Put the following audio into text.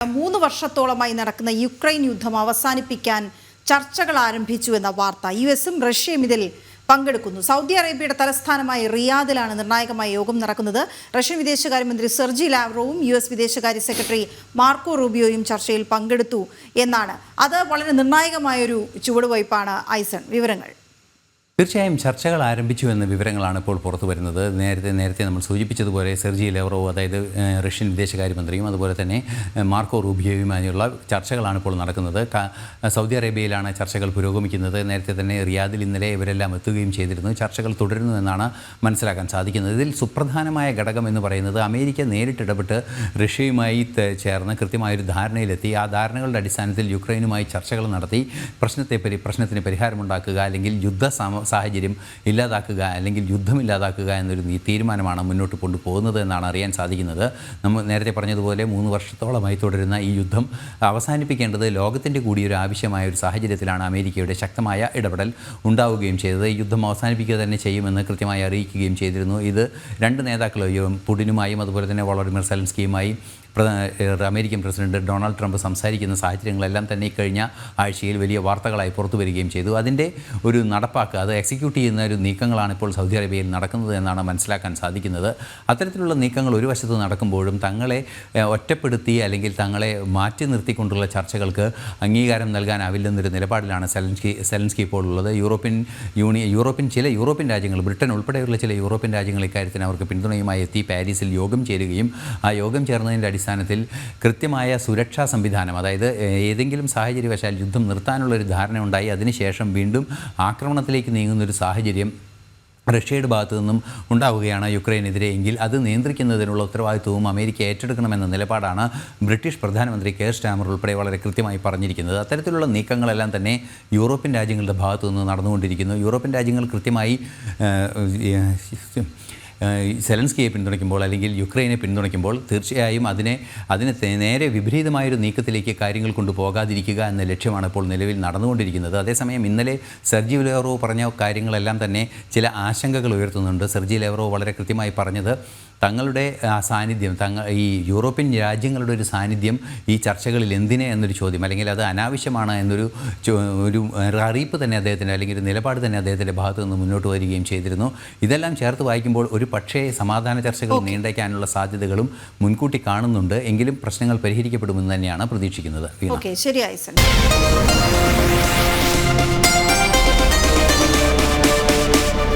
3 വർഷത്തോളമായി നടക്കുന്ന യുക്രൈൻ യുദ്ധം അവസാനിപ്പിക്കാൻ ചർച്ചകൾ ആരംഭിച്ചു എന്ന വാർത്ത. യുഎസും റഷ്യയും ഇതിൽ പങ്കെടുക്കുന്നു. സൗദി അറേബ്യയുടെ തലസ്ഥാനമായ റിയാദിലാണ് നിർണായകമായ യോഗം നടക്കുന്നത്. റഷ്യൻ വിദേശകാര്യമന്ത്രി സെർജി ലാവ്റോവും യുഎസ് വിദേശകാര്യ സെക്രട്ടറി മാർക്കോ റൂബിയോയും ചർച്ചയിൽ പങ്കെടുത്തു എന്നാണ്. അത് വളരെ നിർണായകമായൊരു ചുവടുവയ്പ്പാണ്. ഐസൺ, വിവരങ്ങൾ. തീർച്ചയായും ചർച്ചകൾ ആരംഭിച്ചു എന്ന വിവരങ്ങളാണ് ഇപ്പോൾ പുറത്തു വരുന്നത്. നേരത്തെ നമ്മൾ സൂചിപ്പിച്ചതുപോലെ സെർജി ലാവ്റോവ്, അതായത് റഷ്യൻ വിദേശകാര്യമന്ത്രിയും അതുപോലെ തന്നെ മാർക്കോ റൂബിയോയുമായുള്ള ചർച്ചകളാണ് ഇപ്പോൾ നടക്കുന്നത്. സൗദി അറേബ്യയിലാണ് ചർച്ചകൾ പുരോഗമിക്കുന്നത്. നേരത്തെ തന്നെ റിയാദിൽ ഇന്നലെ ഇവരെല്ലാം എത്തുകയും ചെയ്തിരുന്നു. ചർച്ചകൾ തുടരുന്നു എന്നാണ് മനസ്സിലാക്കാൻ സാധിക്കുന്നത്. ഇതിൽ സുപ്രധാനമായ ഘടകം എന്ന് പറയുന്നത് അമേരിക്ക നേരിട്ടിടപെട്ട് റഷ്യയുമായി ചേർന്ന് കൃത്യമായൊരു ധാരണയിലെത്തി. ആ ധാരണകളുടെ അടിസ്ഥാനത്തിൽ യുക്രൈനുമായി ചർച്ചകൾ നടത്തി പ്രശ്നത്തിന് പരിഹാരമുണ്ടാക്കുക, അല്ലെങ്കിൽ സാഹചര്യം ഇല്ലാതാക്കുക, അല്ലെങ്കിൽ യുദ്ധമില്ലാതാക്കുക എന്നൊരു തീരുമാനമാണ് മുന്നോട്ട് കൊണ്ടുപോകുന്നത് എന്നാണ് അറിയാൻ സാധിക്കുന്നത്. നമ്മൾ നേരത്തെ പറഞ്ഞതുപോലെ 3 വർഷത്തോളമായി തുടരുന്ന ഈ യുദ്ധം അവസാനിപ്പിക്കേണ്ടത് ലോകത്തിൻ്റെ കൂടിയൊരു ആവശ്യമായ ഒരു സാഹചര്യത്തിലാണ് അമേരിക്കയുടെ ശക്തമായ ഇടപെടൽ ഉണ്ടാവുകയും ചെയ്തത്. ഈ യുദ്ധം അവസാനിപ്പിക്കുക തന്നെ ചെയ്യുമെന്ന് കൃത്യമായി അറിയിക്കുകയും ചെയ്തിരുന്നു. ഇത് രണ്ട് നേതാക്കളും, പുടിനുമായും അതുപോലെ തന്നെ വളോഡിമിർ സെലൻസ്കിയുമായി അമേരിക്കൻ പ്രസിഡന്റ് ഡൊണാൾഡ് ട്രംപ് സംസാരിക്കുന്ന സാഹചര്യങ്ങളെല്ലാം തന്നെ കഴിഞ്ഞ ആഴ്ചയിൽ വലിയ വാർത്തകളായി പുറത്തു വരികയും ചെയ്തു. അതിൻ്റെ ഒരു നടപ്പാക്കുക, അത് എക്സിക്യൂട്ട് ചെയ്യുന്ന ഒരു നീക്കങ്ങളാണ് ഇപ്പോൾ സൗദി അറേബ്യയിൽ നടക്കുന്നത് എന്നാണ് മനസ്സിലാക്കാൻ സാധിക്കുന്നത്. അത്തരത്തിലുള്ള നീക്കങ്ങൾ ഒരു വശത്ത് നടക്കുമ്പോഴും തങ്ങളെ ഒറ്റപ്പെടുത്തി അല്ലെങ്കിൽ തങ്ങളെ മാറ്റി നിർത്തിക്കൊണ്ടുള്ള ചർച്ചകൾക്ക് അംഗീകാരം നൽകാനാവില്ലെന്നൊരു നിലപാടിലാണ് സെലൻസ്കി ഇപ്പോൾ ഉള്ളത്. ചില യൂറോപ്യൻ രാജ്യങ്ങൾ, ബ്രിട്ടൻ ഉൾപ്പെടെയുള്ള ചില യൂറോപ്യൻ രാജ്യങ്ങൾ ഇക്കാര്യത്തിന് അവർക്ക് പിന്തുണയുമായി എത്തി പാരീസിൽ യോഗം ചേരുകയും ആ യോഗം ചേർന്നതിൻ്റെ അടിസ്ഥാനത്തിൽ കൃത്യമായ സുരക്ഷാ സംവിധാനം, അതായത് ഏതെങ്കിലും സാഹചര്യവശാൽ യുദ്ധം നിർത്താനുള്ളൊരു ധാരണ ഉണ്ടായി അതിനുശേഷം വീണ്ടും ആക്രമണത്തിലേക്ക് നീങ്ങുന്നൊരു സാഹചര്യം റഷ്യയുടെ ഭാഗത്തു നിന്നും ഉണ്ടാവുകയാണ് യുക്രൈനെതിരെ എങ്കിൽ അത് നിയന്ത്രിക്കുന്നതിനുള്ള ഉത്തരവാദിത്വവും അമേരിക്ക ഏറ്റെടുക്കണമെന്ന നിലപാടാണ് ബ്രിട്ടീഷ് പ്രധാനമന്ത്രി കെയർ സ്റ്റാമർ ഉൾപ്പെടെ വളരെ കൃത്യമായി പറഞ്ഞിരിക്കുന്നത്. അത്തരത്തിലുള്ള നീക്കങ്ങളെല്ലാം തന്നെ യൂറോപ്യൻ രാജ്യങ്ങളുടെ ഭാഗത്തു നിന്ന് നടന്നുകൊണ്ടിരിക്കുന്നു. യൂറോപ്യൻ രാജ്യങ്ങൾ കൃത്യമായി സെലൻസ്കിയെ പിന്തുണയ്ക്കുമ്പോൾ അല്ലെങ്കിൽ യുക്രൈനെ പിന്തുണയ്ക്കുമ്പോൾ തീർച്ചയായും അതിനെ നേരെ വിപരീതമായൊരു നീക്കത്തിലേക്ക് കാര്യങ്ങൾ കൊണ്ടുപോകാതിരിക്കുക എന്ന ലക്ഷ്യമാണ് ഇപ്പോൾ നിലവിൽ നടന്നുകൊണ്ടിരിക്കുന്നത്. അതേസമയം ഇന്നലെ സെർജി ലാവ്റോവ് പറഞ്ഞ കാര്യങ്ങളെല്ലാം തന്നെ ചില ആശങ്കകൾ ഉയർത്തുന്നുണ്ട്. സെർജി ലാവ്റോവ് വളരെ കൃത്യമായി പറഞ്ഞത് തങ്ങളുടെ സാന്നിധ്യം, ഈ യൂറോപ്യൻ രാജ്യങ്ങളുടെ ഒരു സാന്നിധ്യം ഈ ചർച്ചകളിൽ എന്തിനെ എന്നൊരു ചോദ്യം, അല്ലെങ്കിൽ അത് അനാവശ്യമാണ് എന്നൊരു അറിയിപ്പ് തന്നെ അദ്ദേഹത്തിൻ്റെ, അല്ലെങ്കിൽ ഒരു നിലപാട് തന്നെ അദ്ദേഹത്തിൻ്റെ ഭാഗത്തു നിന്ന് മുന്നോട്ട് വരികയും ചെയ്തിരുന്നു. ഇതെല്ലാം ചേർത്ത് വായിക്കുമ്പോൾ ഒരു പക്ഷേ സമാധാന ചർച്ചകൾ നീണ്ടേക്കാനുള്ള സാധ്യതകളും മുൻകൂട്ടി കാണുന്നുണ്ട്. എങ്കിലും പ്രശ്നങ്ങൾ പരിഹരിക്കപ്പെടുമെന്ന് തന്നെയാണ് പ്രതീക്ഷിക്കുന്നത്. ശരി.